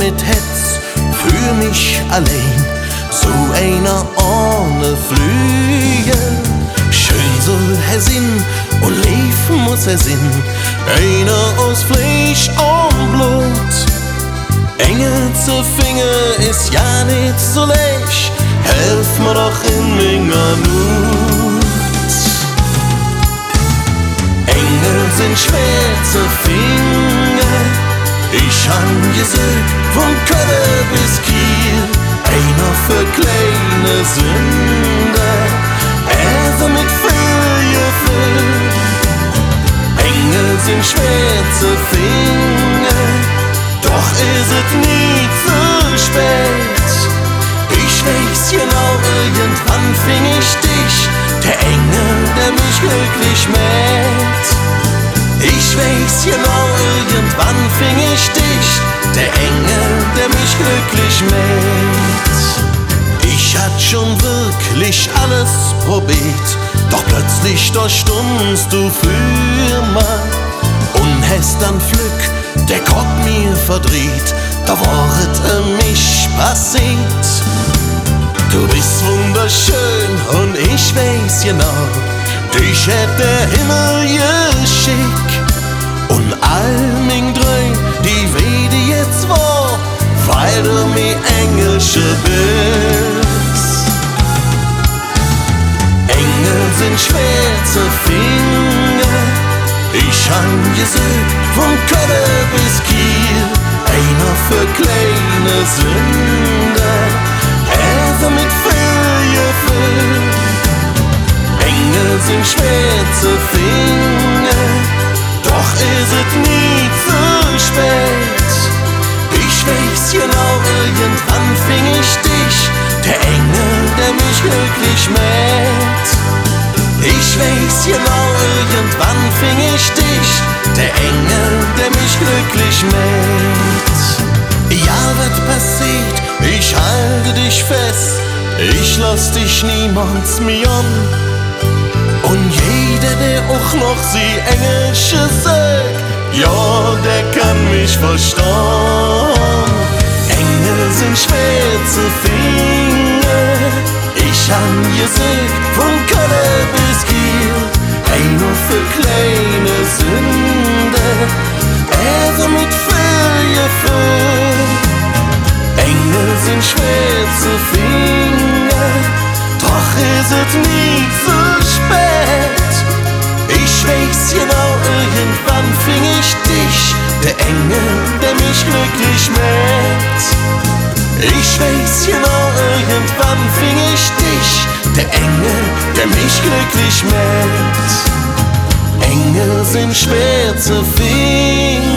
mit Hetz für mich allein, so einer ohne Flüge. Schön soll er sein und lief muss er sein, einer aus Fleisch und Blut. Engel zu Finger ist ja nicht so leicht, helf mir doch in meiner Not. Engel sind schwer zu finden, ich han gesucht von Köln bis Kiel, einer für kleine Sünde, also mit viel Gefühl. Engel sind schwer zu finden, doch ist es nie zu spät. Ich weiß genau, irgendwann fing ich dich, der Engel, der mich glücklich macht. Ich weiß genau, irgendwann fing ich dich, der Engel, der mich glücklich macht. Ich hatt schon wirklich alles probiert, doch plötzlich da stundst du für mich und hast dann Glück, der Kopf mir verdreht, da war mich passiert. Du bist wunderschön und ich weiß genau, dich hätt der Himmel geschickt. Und all mein Träum, die weh jetzt wahr, weil du mir Engelsche bist. Engel sind schwer zu finden, ich han gesucht von Köln bis Kiel, einer für kleine Sünde, also mit viel Gefühl. Engel sind schwer zu finden, doch ist es nie zu spät. Ich weiß genau, irgendwann fing ich dich, der Engel, der mich glücklich macht. Ich weiß genau, irgendwann fing ich dich, der Engel, der mich glücklich macht. Ja, was passiert, ich halte dich fest, ich lass dich niemals mehr an. Und jeder, der auch noch sie Engelsche sagt, ja, der kann mich verstehen. Engel sind schwer zu finden, ich han gesucht von Köln bis Kiel, einer für kleine Sünde, also mit viel Gefühl. Engel sind schwer zu finden, doch ist es nie zu spät. Ich weiß genau, irgendwann fing ich dich, der Engel, der mich glücklich macht. Ich weiß genau, irgendwann fing ich dich, der Engel, der mich glücklich macht. Engel sind schwer zu finden.